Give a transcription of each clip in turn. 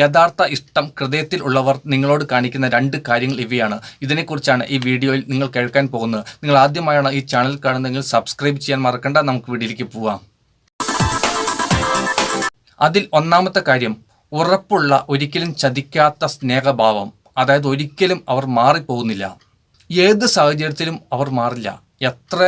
യഥാർത്ഥ ഇഷ്ടം ഹൃദയത്തിൽ ഉള്ളവർ നിങ്ങളോട് കാണിക്കുന്ന 2 കാര്യങ്ങൾ ഇവയാണ്. ഇതിനെക്കുറിച്ചാണ് ഈ വീഡിയോയിൽ നിങ്ങൾ കേൾക്കാൻ പോകുന്നത്. നിങ്ങൾ ആദ്യമായാണ് ഈ ചാനൽ കാണുന്നതെങ്കിൽ സബ്സ്ക്രൈബ് ചെയ്യാൻ മറക്കണ്ട. നമുക്ക് വീഡിയോയിലേക്ക് പോവാം. അതിൽ ഒന്നാമത്തെ കാര്യം, ഉറപ്പുള്ള, ഒരിക്കലും ചതിക്കാത്ത സ്നേഹഭാവം. അതായത് ഒരിക്കലും അവർ മാറിപ്പോകുന്നില്ല. ഏത് സാഹചര്യത്തിലും അവർ മാറില്ല. എത്ര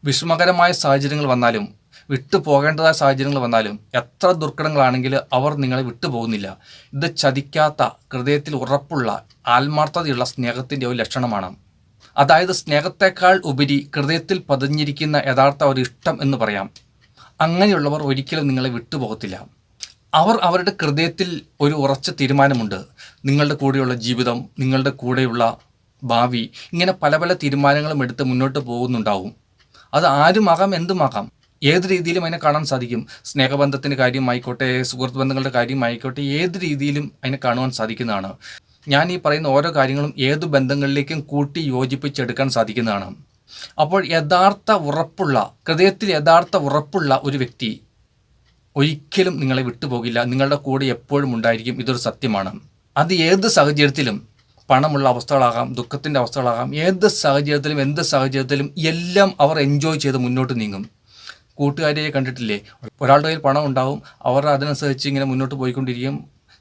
വിഷമകരമായ സാഹചര്യങ്ങൾ വന്നാലും, വിട്ടുപോകേണ്ടതായ സാഹചര്യങ്ങൾ വന്നാലും, എത്ര ദുർഘടങ്ങളാണെങ്കിൽ അവർ നിങ്ങളെ വിട്ടുപോകുന്നില്ല. ഇത് ചതിക്കാത്ത, ഹൃദയത്തിൽ ഉറപ്പുള്ള, ആത്മാർത്ഥതയുള്ള സ്നേഹത്തിൻ്റെ ഒരു ലക്ഷണമാണ്. അതായത് സ്നേഹത്തെക്കാൾ ഉപരി ഹൃദയത്തിൽ പതിഞ്ഞിരിക്കുന്ന യഥാർത്ഥ ഒരു ഇഷ്ടം എന്ന് പറയാം. അങ്ങനെയുള്ളവർ ഒരിക്കലും നിങ്ങളെ വിട്ടുപോകത്തില്ല. അവർ അവരുടെ ഹൃദയത്തിൽ ഒരു ഉറച്ച തീരുമാനമുണ്ട്. നിങ്ങളുടെ കൂടെയുള്ള ജീവിതം, നിങ്ങളുടെ കൂടെയുള്ള ഭാവി, ഇങ്ങനെ പല പല തീരുമാനങ്ങളും എടുത്ത് മുന്നോട്ട് പോകുന്നുണ്ടാവും. അത് ആരുമാകാം, എന്തുമാകാം, ഏത് രീതിയിലും അതിനെ കാണാൻ സാധിക്കും. സ്നേഹബന്ധത്തിൻ്റെ കാര്യമായിക്കോട്ടെ, സുഹൃത്ത് ബന്ധങ്ങളുടെ കാര്യമായിക്കോട്ടെ, ഏത് രീതിയിലും അതിനെ കാണുവാൻ സാധിക്കുന്നതാണ്. ഞാൻ ഈ പറയുന്ന ഓരോ കാര്യങ്ങളും ഏത് ബന്ധങ്ങളിലേക്കും കൂട്ടി യോജിപ്പിച്ചെടുക്കാൻ സാധിക്കുന്നതാണ്. അപ്പോൾ യഥാർത്ഥ ഉറപ്പുള്ള, ഹൃദയത്തിൽ യഥാർത്ഥ ഉറപ്പുള്ള ഒരു വ്യക്തി ഒരിക്കലും നിങ്ങളെ വിട്ടുപോകില്ല. നിങ്ങളുടെ കൂടെ എപ്പോഴും ഉണ്ടായിരിക്കും. ഇതൊരു സത്യമാണ്. അത് ഏത് സാഹചര്യത്തിലും, പണമുള്ള അവസ്ഥകളാകാം, ദുഃഖത്തിൻ്റെ അവസ്ഥകളാകാം, ഏത് സാഹചര്യത്തിലും, എന്ത് സാഹചര്യത്തിലും എല്ലാം അവർ എൻജോയ് ചെയ്ത് മുന്നോട്ട് നീങ്ങും. കൂട്ടുകാരെ കണ്ടിട്ടില്ലേ, ഒരാളുടെ കയ്യിൽ പണം ഉണ്ടാവും, അവർ അതിനനുസരിച്ച് ഇങ്ങനെ മുന്നോട്ട് പോയിക്കൊണ്ടിരിക്കും.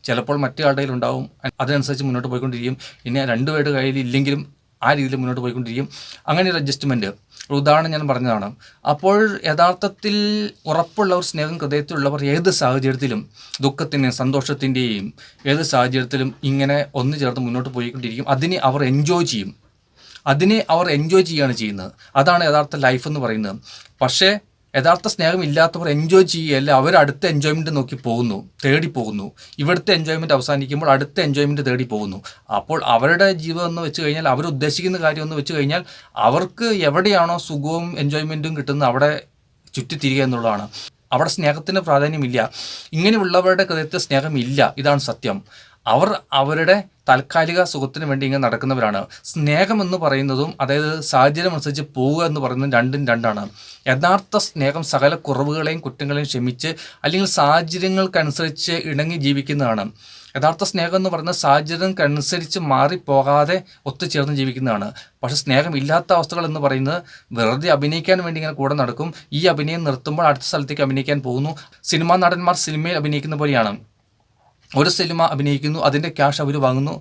ചിലപ്പോൾ മറ്റൊരാളുടെ കയ്യിൽ ഉണ്ടാവും, അതിനനുസരിച്ച് മുന്നോട്ട് പോയിക്കൊണ്ടിരിക്കും. പിന്നെ 2 പേരുടെ കയ്യിൽ ഇല്ലെങ്കിലും ആ രീതിയിൽ മുന്നോട്ട് പോയിക്കൊണ്ടിരിക്കും. അങ്ങനെ ഒരു അഡ്ജസ്റ്റ്മെൻറ്റ്, ഒരു ഉദാഹരണം ഞാൻ പറഞ്ഞതാണ്. അപ്പോൾ യഥാർത്ഥത്തിൽ ഉറപ്പുള്ള ഒരു സ്നേഹം ഹൃദയത്തിലുള്ളവർ ഏത് സാഹചര്യത്തിലും, ദുഃഖത്തിൻ്റെയും സന്തോഷത്തിൻ്റെയും ഏത് സാഹചര്യത്തിലും ഇങ്ങനെ ഒന്നു ചേർത്ത് മുന്നോട്ട് പോയിക്കൊണ്ടിരിക്കും. അതിനെ അവർ എൻജോയ് ചെയ്യും. ചെയ്യുകയാണ് ചെയ്യുന്നത്. അതാണ് യഥാർത്ഥ ലൈഫ് എന്ന് പറയുന്നത്. പക്ഷേ യഥാർത്ഥ സ്നേഹം ഇല്ലാത്തവർ എൻജോയ് ചെയ്യുകയല്ല, അവർ അടുത്ത എൻജോയ്മെൻറ്റ് നോക്കി പോകുന്നു, തേടി പോകുന്നു. ഇവിടുത്തെ എൻജോയ്മെൻറ്റ് അവസാനിക്കുമ്പോൾ അടുത്ത എൻജോയ്മെൻറ്റ് തേടി പോകുന്നു. അപ്പോൾ അവരുടെ ജീവിതം എന്ന് വെച്ച് കഴിഞ്ഞാൽ, അവർ ഉദ്ദേശിക്കുന്ന കാര്യം എന്ന് വെച്ച് കഴിഞ്ഞാൽ, അവർക്ക് എവിടെയാണോ സുഖവും എൻജോയ്മെൻറ്റും കിട്ടുന്നത് അവിടെ ചുറ്റിത്തിരിക എന്നുള്ളതാണ്. അവിടെ സ്നേഹത്തിന് പ്രാധാന്യമില്ല. ഇങ്ങനെയുള്ളവരുടെ ഹൃദയത്തിൽ സ്നേഹമില്ല. ഇതാണ് സത്യം. അവർ അവരുടെ താൽക്കാലിക സുഖത്തിന് വേണ്ടി ഇങ്ങനെ നടക്കുന്നവരാണ്. സ്നേഹം എന്ന് പറയുന്നതും, അതായത് സാഹചര്യം അനുസരിച്ച് പോവുക എന്ന് പറയുന്നതും രണ്ടും രണ്ടാണ്. യഥാർത്ഥ സ്നേഹം സകല കുറവുകളെയും കുറ്റങ്ങളെയും ക്ഷമിച്ച്, അല്ലെങ്കിൽ സാഹചര്യങ്ങൾക്കനുസരിച്ച് ഇണങ്ങി ജീവിക്കുന്നതാണ്. യഥാർത്ഥ സ്നേഹം എന്ന് പറയുന്നത് സാഹചര്യങ്ങൾക്കനുസരിച്ച് മാറിപ്പോകാതെ ഒത്തുചേർന്ന് ജീവിക്കുന്നതാണ്. പക്ഷെ സ്നേഹമില്ലാത്ത അവസ്ഥകൾ എന്ന് പറയുന്നത് വെറുതെ അഭിനയിക്കാൻ വേണ്ടി ഇങ്ങനെ കൂടെ നടക്കും. ഈ അഭിനയം നിർത്തുമ്പോൾ അടുത്ത സ്ഥലത്തേക്ക് അഭിനയിക്കാൻ പോകുന്നു. സിനിമാ നടന്മാർ സിനിമയിൽ അഭിനയിക്കുന്ന പോലെയാണ്. ഒരു സിനിമ അഭിനയിക്കുന്നു, അതിൻ്റെ ക്യാഷ് അവർ വാങ്ങുന്നു,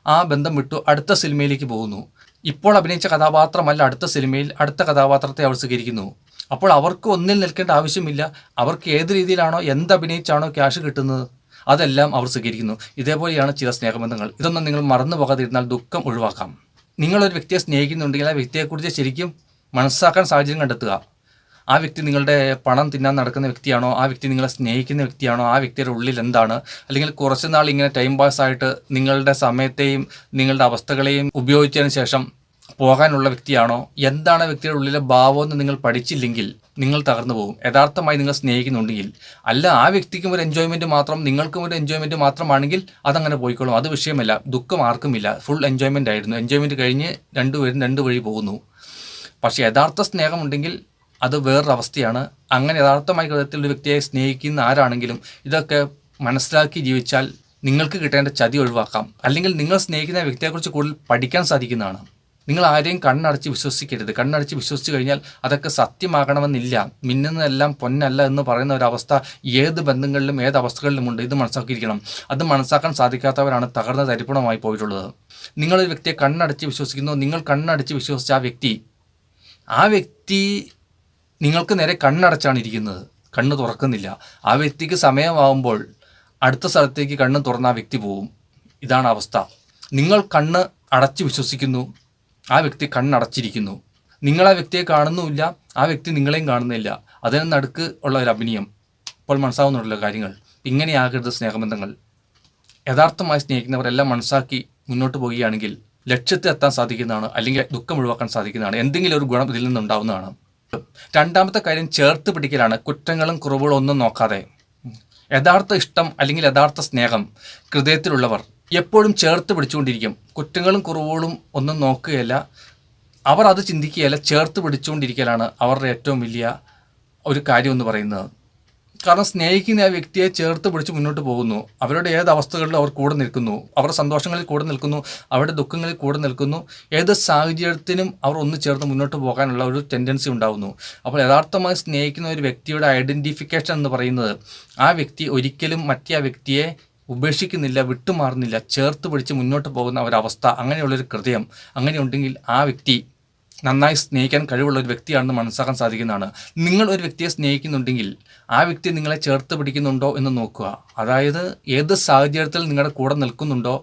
ആ ബന്ധം വിട്ടു അടുത്ത സിനിമയിലേക്ക് പോകുന്നു. ഇപ്പോൾ അഭിനയിച്ച കഥാപാത്രമല്ല അടുത്ത സിനിമയിൽ, അടുത്ത കഥാപാത്രത്തെ അവർ സ്വീകരിക്കുന്നു. അപ്പോൾ അവർക്ക് ഒന്നിൽ നിൽക്കേണ്ട ആവശ്യമില്ല. അവർക്ക് ഏത് രീതിയിലാണോ, എന്ത് അഭിനയിച്ചാണോ ക്യാഷ് കിട്ടുന്നത് അതെല്ലാം അവർ സ്വീകരിക്കുന്നു. ഇതേപോലെയാണ് ചില സ്നേഹബന്ധങ്ങൾ. ഇതൊന്നും നിങ്ങൾ മറന്നു പോകാതിരുന്നാൽ ദുഃഖം ഒഴിവാക്കാം. നിങ്ങളൊരു വ്യക്തിയെ സ്നേഹിക്കുന്നുണ്ടെങ്കിൽ ആ വ്യക്തിയെക്കുറിച്ച് ശരിക്കും മനസ്സാക്കാൻ സാഹചര്യം കണ്ടെത്തുക. ആ വ്യക്തി നിങ്ങളുടെ പണം തിന്നാൻ നടക്കുന്ന വ്യക്തിയാണോ, ആ വ്യക്തി നിങ്ങളെ സ്നേഹിക്കുന്ന വ്യക്തിയാണോ, ആ വ്യക്തിയുടെ ഉള്ളിൽ എന്താണ്, അല്ലെങ്കിൽ കുറച്ച് നാൾ ഇങ്ങനെ ടൈം പാസ്സായിട്ട് നിങ്ങളുടെ സമയത്തെയും നിങ്ങളുടെ അവസ്ഥകളെയും ഉപയോഗിച്ചതിന് ശേഷം പോകാനുള്ള വ്യക്തിയാണോ, എന്താണ് വ്യക്തിയുടെ ഉള്ളിലെ ഭാവമെന്ന് നിങ്ങൾ പഠിച്ചില്ലെങ്കിൽ നിങ്ങൾ തകർന്നു പോകും. യഥാർത്ഥമായി നിങ്ങൾ സ്നേഹിക്കുന്നുണ്ടെങ്കിൽ. അല്ല, ആ വ്യക്തിക്കും ഒരു എൻജോയ്മെൻറ്റ് മാത്രം, നിങ്ങൾക്കും ഒരു എൻജോയ്മെൻറ്റ് മാത്രമാണെങ്കിൽ അതങ്ങനെ പോയിക്കോളും. അത് വിഷയമല്ല. ദുഃഖം ആർക്കുമില്ല. ഫുൾ എൻജോയ്മെൻ്റ് ആയിരുന്നു. എൻജോയ്മെൻറ്റ് കഴിഞ്ഞ് രണ്ടുപേരും 2 വഴി പോകുന്നു. പക്ഷേ യഥാർത്ഥ സ്നേഹമുണ്ടെങ്കിൽ അത് വേറൊരവസ്ഥയാണ്. അങ്ങനെ യഥാർത്ഥമായി ഹൃദയത്തിൽ ഒരു വ്യക്തിയെ സ്നേഹിക്കുന്ന ആരാണെങ്കിലും ഇതൊക്കെ മനസ്സിലാക്കി ജീവിച്ചാൽ നിങ്ങൾക്ക് കിട്ടേണ്ട ചതി ഒഴിവാക്കാം. അല്ലെങ്കിൽ നിങ്ങൾ സ്നേഹിക്കുന്ന വ്യക്തിയെക്കുറിച്ച് കൂടുതൽ പഠിക്കാൻ സാധിക്കുന്നതാണ്. നിങ്ങൾ ആരെയും കണ്ണടച്ച് വിശ്വസിക്കരുത്. കണ്ണടച്ച് വിശ്വസിച്ച് കഴിഞ്ഞാൽ അതൊക്കെ സത്യമാകണമെന്നില്ല. മിന്നുന്നതെല്ലാം പൊന്നല്ല എന്ന് പറയുന്ന ഒരവസ്ഥ ഏത് ബന്ധങ്ങളിലും ഏത് അവസ്ഥകളിലുമുണ്ട്. ഇത് മനസ്സിലാക്കിയിരിക്കണം. അത് മനസ്സിലാക്കാൻ സാധിക്കാത്തവരാണ് തകർന്ന തരിപ്പണമായി പോയിട്ടുള്ളത്. നിങ്ങളൊരു വ്യക്തിയെ കണ്ണടച്ച് വിശ്വസിക്കുന്നു. നിങ്ങൾ കണ്ണടച്ച് വിശ്വസിച്ച ആ വ്യക്തി നിങ്ങൾക്ക് നേരെ കണ്ണടച്ചാണ് ഇരിക്കുന്നത്, കണ്ണ് തുറക്കുന്നില്ല. ആ വ്യക്തിക്ക് സമയമാകുമ്പോൾ അടുത്ത സ്ഥലത്തേക്ക് കണ്ണ് തുറന്ന ആ വ്യക്തി പോവും. ഇതാണ് അവസ്ഥ. നിങ്ങൾ കണ്ണ് അടച്ച് വിശ്വസിക്കുന്നു, ആ വ്യക്തി കണ്ണടച്ചിരിക്കുന്നു. നിങ്ങൾ ആ വ്യക്തിയെ കാണുന്നുമില്ല, ആ വ്യക്തി നിങ്ങളെയും കാണുന്നില്ല. അതിന് നടുക്ക് ഉള്ള ഒരു അഭിനയം. ഇപ്പോൾ മനസ്സാവുന്നുണ്ടല്ലോ കാര്യങ്ങൾ. ഇങ്ങനെയാകരുത് സ്നേഹബന്ധങ്ങൾ. യഥാർത്ഥമായി സ്നേഹിക്കുന്നവരെല്ലാം മനസ്സാക്കി മുന്നോട്ട് പോവുകയാണെങ്കിൽ ലക്ഷ്യത്തിൽ എത്താൻ സാധിക്കുന്നതാണ്. അല്ലെങ്കിൽ ദുഃഖം ഒഴിവാക്കാൻ സാധിക്കുന്നതാണ്. എന്തെങ്കിലും ഒരു ഗുണം ഇതിൽ നിന്നുണ്ടാവുന്നതാണ്. രണ്ടാമത്തെ കാര്യം ചേർത്ത് പിടിക്കലാണ്. കുറ്റങ്ങളും കുറവുകളും ഒന്നും നോക്കാതെ. യഥാർത്ഥ ഇഷ്ടം അല്ലെങ്കിൽ യഥാർത്ഥ സ്നേഹം ഹൃദയത്തിലുള്ളവർ എപ്പോഴും ചേർത്ത് പിടിച്ചുകൊണ്ടിരിക്കും. കുറ്റങ്ങളും കുറവുകളും ഒന്നും നോക്കുകയല്ല, അവർ അത് ചിന്തിക്കുകയല്ല, ചേർത്ത് പിടിച്ചുകൊണ്ടിരിക്കലാണ് അവരുടെ ഏറ്റവും വലിയ ഒരു കാര്യം എന്ന് പറയുന്നത്. കാരണം സ്നേഹിക്കുന്ന ആ വ്യക്തിയെ ചേർത്ത് പിടിച്ച് മുന്നോട്ട് പോകുന്നു. അവരുടെ ഏത് അവസ്ഥകളിലും അവർ കൂടെ നിൽക്കുന്നു, അവരുടെ സന്തോഷങ്ങളിൽ കൂടെ നിൽക്കുന്നു, അവരുടെ ദുഃഖങ്ങളിൽ കൂടെ നിൽക്കുന്നു. ഏത് സാഹചര്യത്തിനും അവർ ഒന്ന് ചേർത്ത് മുന്നോട്ട് പോകാനുള്ള ഒരു ടെൻഡൻസി ഉണ്ടാകുന്നു. അപ്പോൾ യഥാർത്ഥമായി സ്നേഹിക്കുന്ന ഒരു വ്യക്തിയുടെ ഐഡൻറ്റിഫിക്കേഷൻ എന്ന് പറയുന്നത് ആ വ്യക്തി ഒരിക്കലും മറ്റേ ആ വ്യക്തിയെ ഉപേക്ഷിക്കുന്നില്ല, വിട്ടുമാറുന്നില്ല, ചേർത്ത് പിടിച്ച് മുന്നോട്ട് പോകുന്ന ഒരവസ്ഥ, അങ്ങനെയുള്ളൊരു ഹൃദയം അങ്ങനെയുണ്ടെങ്കിൽ ആ വ്യക്തി നന്നായി സ്നേഹിക്കാൻ കഴിവുള്ള ഒരു വ്യക്തിയാണെന്ന് മനസ്സിലാക്കാൻ സാധിക്കുന്നതാണ്. നിങ്ങൾ ഒരു വ്യക്തിയെ സ്നേഹിക്കുന്നുണ്ടെങ്കിൽ ആ വ്യക്തി നിങ്ങളെ ചേർത്ത് പിടിക്കുന്നുണ്ടോ എന്ന് നോക്കുക. അതായത് ഏത് സാഹചര്യത്തിൽ നിങ്ങളുടെ കൂടെ നിൽക്കുന്നുണ്ടോ,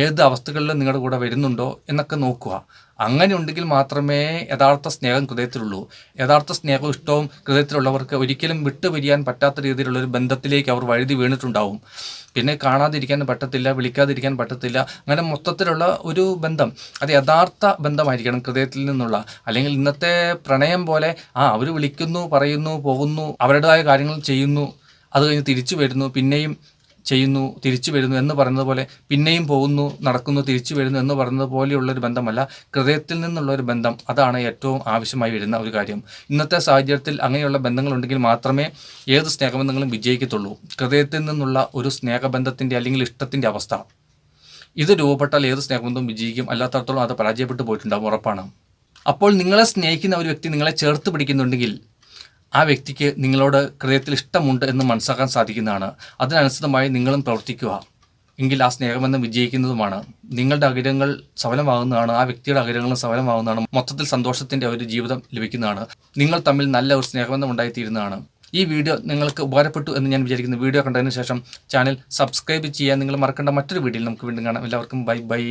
ഏത് അവസ്ഥകളിലും നിങ്ങളുടെ കൂടെ വരുന്നുണ്ടോ എന്നൊക്കെ നോക്കുക. അങ്ങനെ ഉണ്ടെങ്കിൽ മാത്രമേ യഥാർത്ഥ സ്നേഹം ഹൃദയത്തിലുള്ളൂ. യഥാർത്ഥ സ്നേഹവും ഇഷ്ടവും ഹൃദയത്തിലുള്ളവർക്ക് ഒരിക്കലും വിട്ടുപിരിയാൻ പറ്റാത്ത രീതിയിലുള്ള ഒരു ബന്ധത്തിലേക്ക് അവർ വഴുതി വീണിട്ടുണ്ടാവും. പിന്നെ കാണാതിരിക്കാൻ പറ്റത്തില്ല, വിളിക്കാതിരിക്കാൻ പറ്റത്തില്ല. അങ്ങനെ മൊത്തത്തിലുള്ള ഒരു ബന്ധം അത് യഥാർത്ഥ ബന്ധമായിരിക്കണം, ഹൃദയത്തിൽ നിന്നുള്ള. അല്ലെങ്കിൽ ഇന്നത്തെ പ്രണയം പോലെ അവർ വിളിക്കുന്നു, പറയുന്നു, പോകുന്നു, അവരുടേതായ കാര്യങ്ങൾ ചെയ്യുന്നു, അത് കഴിഞ്ഞ് തിരിച്ചു വരുന്നു, പിന്നെയും ചെയ്യുന്നു, തിരിച്ചു വരുന്നു എന്ന് പറയുന്നത് പോലെ, പിന്നെയും പോകുന്നു, നടക്കുന്നു, തിരിച്ചു വരുന്നു എന്ന് പറയുന്നത് പോലെയുള്ളൊരു ബന്ധമല്ല. ഹൃദയത്തിൽ നിന്നുള്ള ഒരു ബന്ധം, അതാണ് ഏറ്റവും ആവശ്യമായി വരുന്ന ഒരു കാര്യം. ഇന്നത്തെ സാഹചര്യത്തിൽ അങ്ങനെയുള്ള ബന്ധങ്ങളുണ്ടെങ്കിൽ മാത്രമേ ഏത് സ്നേഹബന്ധങ്ങളും വിജയിക്കത്തുള്ളൂ. ഹൃദയത്തിൽ നിന്നുള്ള ഒരു സ്നേഹബന്ധത്തിൻ്റെ അല്ലെങ്കിൽ ഇഷ്ടത്തിൻ്റെ അവസ്ഥ ഇത് രൂപപ്പെട്ടാൽ ഏത് സ്നേഹബന്ധവും വിജയിക്കും. അല്ലാത്തടത്തോളം അത് പരാജയപ്പെട്ടു പോയിട്ടുണ്ടാകും, ഉറപ്പാണ്. അപ്പോൾ നിങ്ങളെ സ്നേഹിക്കുന്ന ഒരു വ്യക്തി നിങ്ങളെ ചേർത്ത് പിടിക്കുന്നുണ്ടെങ്കിൽ ആ വ്യക്തിക്ക് നിങ്ങളോട് ഹൃദയത്തിൽ ഇഷ്ടമുണ്ട് എന്ന് മനസ്സിലാക്കാൻ സാധിക്കുന്നതാണ്. അതിനനുസൃതമായി നിങ്ങളും പ്രവർത്തിക്കുക. എങ്കിൽ ആ സ്നേഹബന്ധം വിജയിക്കുന്നതുമാണ്. നിങ്ങളുടെ ആഗ്രഹങ്ങൾ സഫലമാകുന്നതാണ്, ആ വ്യക്തിയുടെ ആഗ്രഹങ്ങളും സഫലമാകുന്നതാണ്. മൊത്തത്തിൽ സന്തോഷത്തിൻ്റെ ഒരു ജീവിതം ലഭിക്കുന്നതാണ്. നിങ്ങൾ തമ്മിൽ നല്ല ഒരു സ്നേഹബന്ധം ഉണ്ടായിത്തീരുന്നതാണ്. ഈ വീഡിയോ നിങ്ങൾക്ക് ഉപകാരപ്പെട്ടു എന്ന് ഞാൻ വിചാരിക്കുന്നു. വീഡിയോ കണ്ടതിന് ശേഷം ചാനൽ സബ്സ്ക്രൈബ് ചെയ്യാൻ നിങ്ങൾ മറക്കേണ്ട. മറ്റൊരു വീഡിയോയിൽ നമുക്ക് വീണ്ടും കാണാം. എല്ലാവർക്കും ബൈ ബൈ.